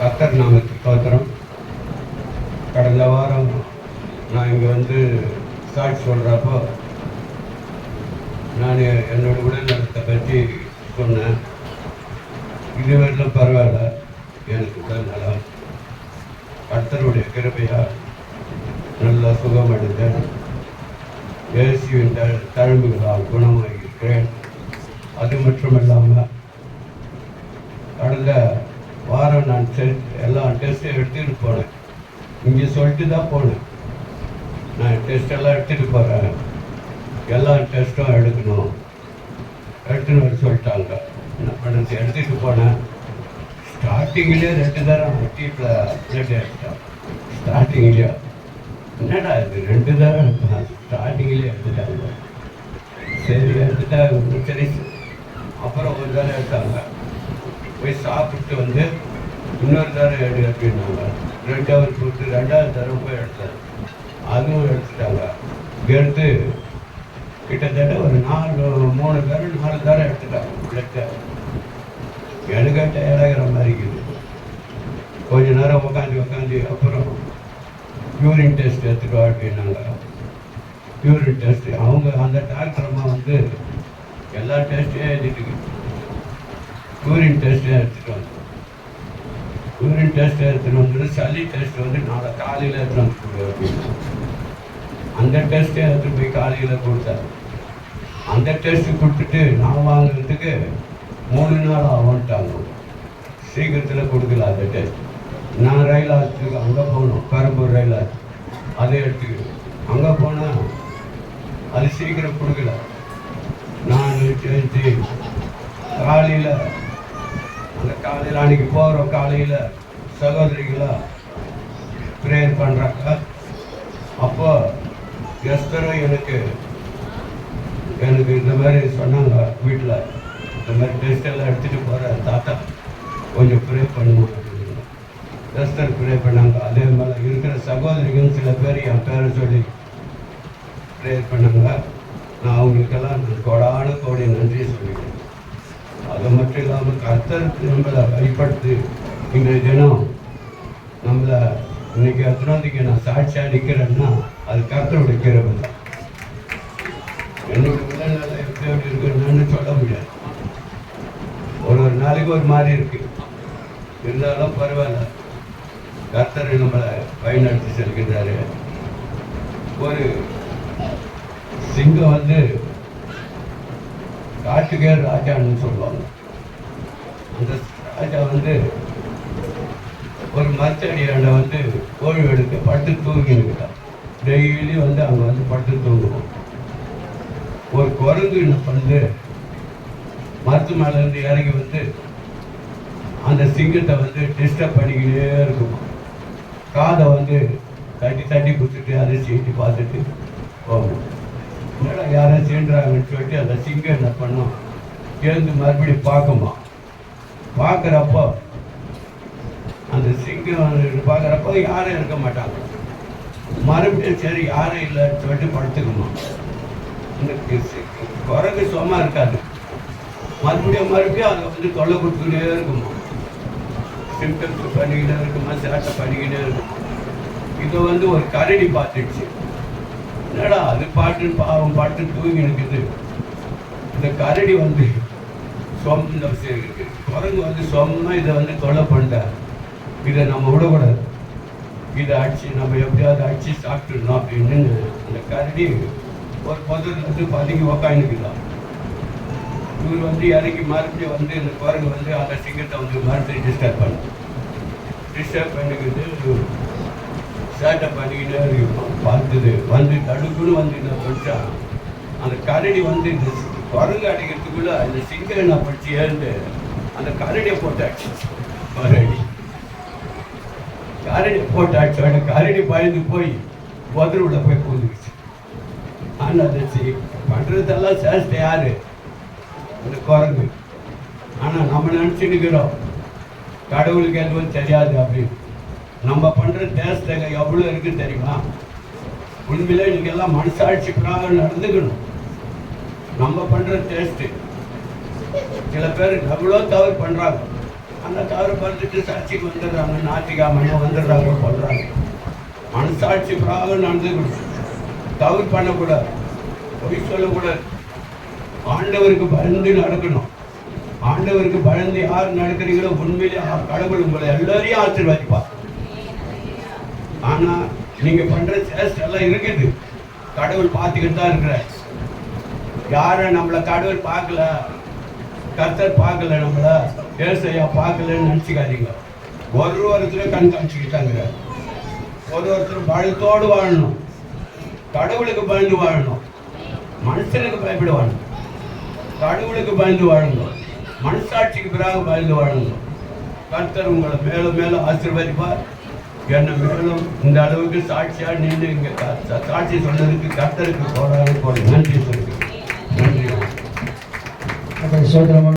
கர்த்தர் நாமத்துக்கு ஸ்தோத்திரம். கடந்த வாரம் நான் இங்கே வந்து சாட்சி சொல்கிறப்போ நான் என்னோட உடல்நலத்தை பற்றி சொன்னேன். இதுவரையிலும் பரவாயில்ல, எனக்கு உடல் நலம் கர்த்தருடைய கிருபையால் நல்ல சுகம் அடைந்தேன். இயேசுவின் தழும்புகளால் குணமாகியிருக்கிறேன். அது மட்டுமல்லாமல் கடந்த வாரம் நான் எல்லா டெஸ்ட்டும் எடுத்துகிட்டு போனேன். இங்கே சொல்லிட்டு தான் போனேன், நான் டெஸ்டெல்லாம் எடுத்துகிட்டு போகிறேன், எல்லா டெஸ்ட்டும் எடுக்கணும் எடுத்துன்னு சொல்லிட்டாங்க. என்ன பண்ணுறது, எடுத்துகிட்டு போனேன். ஸ்டார்டிங்லேயே 2 தரம் டீப்பில் பிளட் எடுத்துட்டான். ஸ்டார்டிங்லேயே என்னடா இது 2 தரம் ஸ்டார்டிங்லேயே எடுத்துட்டாங்க. சரி எடுத்துட்டாங்க, சரி. அப்புறம் ஒரு தரம் எடுத்தாங்க. போய் சாப்பிட்டு வந்து இன்னொரு தரம் எடுத்துனாங்க. 2வது கூப்பிட்டு 2வது தரம் போய் எடுத்தாங்க. அதுவும் எடுத்துட்டாங்க. எடுத்து கிட்டத்தட்ட ஒரு 3 தரம் 4 தரம் எடுத்துட்டாங்க பிளட்டை. எனக்கிட்ட இறங்குற மாதிரி இருக்குது. கொஞ்ச நேரம் உட்காந்து அப்புறம் யூரின் டெஸ்ட் எடுத்துட்டு வா அப்படின்னாங்க. யூரின் டெஸ்ட் அவங்க அந்த டாக்டர் அம்மா வந்து எல்லா டெஸ்ட்டையும் எழுதிட்டு யூரின் டெஸ்ட்டே எடுத்துகிட்டு வந்து யூரின் டெஸ்ட் எடுத்துகிட்டு வந்து சளி டெஸ்ட் வந்து நாளை காலையில் எடுத்துகிட்டு வந்து அப்படின்னு அந்த டெஸ்ட்டே எடுத்துகிட்டு போய் காலையில் கொடுத்தாரு. அந்த டெஸ்ட்டு கொடுத்துட்டு நான் வாங்குறதுக்கு 3 நாள் ஆகும்ட்டாங்க. சீக்கிரத்தில் கொடுக்கல அந்த டெஸ்ட். நான் ரயில் ஆற்றுக்கு அங்கே போகணும், பெரம்பூர் ரயில் ஆற்று. அதை எடுத்துக்கிட்டு அங்கே போனால் அது சீக்கிரம் கொடுக்கல. நான் காலையில் அந்த காலையில் அன்றைக்கி போகிறோம். காலையில் சகோதரிகளாக ப்ரேயர் பண்ணுறாங்க. அப்போ எஸ்தரும் எனக்கு இந்த மாதிரி சொன்னாங்க, வீட்டில் இந்த மாதிரி டெஸ்ட் எல்லாம் எடுத்துகிட்டு போகிற தாத்தா கொஞ்சம் ப்ரே பண்ணுவோம் அப்படின்னு எஸ்தர் ப்ரே பண்ணாங்க. அதே மாதிரி இருக்கிற சகோதரிகள் சில பேர் என் பேரை சொல்லி ப்ரேயர் பண்ணாங்க. நான் அவங்களுக்கெல்லாம் கோடான கோடி நன்றி சொல்லிக்கிறேன். அது மட்டும் இல்லாமல் கர்த்தருக்கு நம்மளை பயன்படுத்தி இன்றைய தினம் நம்மளை இன்னைக்கு எத்தனாவதுக்கு நான் சாட்சியாக நிற்கிறேன்னா அது கர்த்தருடைய கிருபை தான். என்னோட உடல்நிலை எப்படி இருக்குன்னு சொல்ல முடியாது. ஒரு நாளைக்கு ஒரு மாதிரி இருக்கு. இருந்தாலும் பரவாயில்ல, கர்த்தர் நம்மளை வழிநடத்தி செல்கின்றாரு. ஒரு சிங்கம் வந்து காட்டுக்கே ராஜான்னு சொல்லுவாங்க. அந்த ராஜா வந்து ஒரு மரத்தடியாண்ட வந்து கோழி எடுத்து படுத்து தூங்கினுக்கிட்டான். டெய்லி வந்து அங்கே வந்து படுத்து தூங்குவோம். ஒரு குரங்கு என்ன பண்ணுது, மரத்து மேலேருந்து இறங்கி வந்து அந்த சிங்கத்தை வந்து டிஸ்டர்ப் பண்ணிக்கிட்டே இருக்குமா. காதை வந்து தட்டி கொடுத்துட்டு அதை சீட்டி பார்த்துட்டு போகணும். என்னடா யாரும் சீன்றாங்கன்னு சொல்லிட்டு அந்த சிங்கம் என்ன பண்ணோம், எழுந்து மறுபடியும் பார்க்குமா. பார்க்குறப்போ அந்த சிங்கம் பார்க்குறப்போ யாரும் இருக்க மாட்டாங்க. மறுபடியும் சரி யாரும் இல்லைன்னு சொல்லிட்டு படுத்துக்குமா. இந்த குரங்கு சும்மா இருக்காது. மறுபடியும் அதை வந்து தொல்லை கொடுத்துக்கிட்டே இருக்குமா. சிம்டம்ஸ் பண்ணிக்கிட்டே இருக்குமா, சேட்டை பண்ணிக்கிட்டே இருக்குமா. இதை வந்து ஒரு கரடி பார்த்துடுச்சு. என்னடா அது பாட்டுன்னு பாவம் பாட்டு தூங்கி நிற்குது. இந்த கரடி வந்து சொந்த இருக்கு. குரங்கு வந்து சொன்னா இதை வந்து தொலை பண்ணிட்டார். இதை நம்ம விடக்கூடாது, இதை அடிச்சு நம்ம எப்படியாவது அடிச்சு சாப்பிட்டுடணும் அப்படின்னு அந்த கரடி ஒரு பொதுல வந்து பதுங்கி உக்காந்துக்குதான். இவர் வந்து இறங்கி மறுபடியும் வந்து இந்த குரங்கு வந்து அந்த சிங்கத்தை வந்து மறுபடியும் டிஸ்டர்ப் பண்ணிக்கிட்டு சேட்டை பண்ணிக்கிட்டே இருக்கும். பார்த்தது வந்து தடுப்புன்னு வந்து என்ன பண்ணிட்டா, அந்த கரடி வந்து இந்த குரங்கு அடிக்கிறதுக்குள்ள இந்த சிங்கம் என்ன படிச்சு ஏறிட்டு அந்த கரடியை போட்டாச்சு. கரடியை போட்டாச்சு. அந்த கரடி பயந்து போய் உள்ள போய் பூந்துக்குச்சு. ஆனால் அதை பண்ணுறதெல்லாம் சேஷ்ட யாரு, அந்த குரங்கு. ஆனால் நம்ம நினச்சிருக்கிறோம் கடவுளுக்கு எதுவும் தெரியாது அப்படின்னு. நம்ம பண்ணுற டேஸ்ட்ல எவ்வளோ இருக்குன்னு தெரியுமா. உண்மையிலே நீங்கள் எல்லாம் மனசாட்சி பிரகாரம் நடந்துக்கணும். நம்ம பண்ணுற டேஸ்ட்டு சில பேர் எவ்வளோ தவறு பண்ணுறாங்க. அந்த தவறு பார்த்துட்டு சாட்சிக்கு வந்துடுறாங்க, ஞாயிற்றுக்கிழமை வந்துடுறாங்க, சொல்கிறாங்க. மனசாட்சி பிராக நடந்துக்கணும், தவறு பண்ணக்கூடாது, பொய் சொல்லக்கூடாது, ஆண்டவருக்கு பயந்து நடக்கணும். ஆண்டவருக்கு பயந்து யார் நடக்கிறீங்களோ உண்மையிலே கடவுள் உங்களை எல்லாரையும் ஆசீர்வதிப்பார். ஆனால் நீங்கள் பண்ணுற சேஷ்டெல்லாம் இருக்குது, கடவுள் பார்த்துக்கிட்டு தான் இருக்கிறார். யாரை நம்மளை கடவுள் பார்க்கல, கர்த்தர் பார்க்கல, நம்மள ஏசையா பார்க்கலன்னு நினச்சிக்காதீங்க. ஒருத்தரும் கண் காமிச்சுக்கிட்டாங்க. ஒருத்தரும் பயத்தோடு வாழணும், கடவுளுக்கு பயந்து வாழணும், மனுஷனுக்கு பயப்பட வாழணும், கடவுளுக்கு பயந்து வாழணும், மனசாட்சிக்கு பிறகு பயந்து வாழணும். கர்த்தர் உங்களை மேலும் மேலும் ஆசீர்வதிப்பார். என்னை மேலும் இந்த அளவுக்கு சாட்சியாக நின்று இங்கே சாட்சி சொன்னதுக்கு கர்த்தருக்கு போராட நன்றி சொல்லுங்க. நன்றி.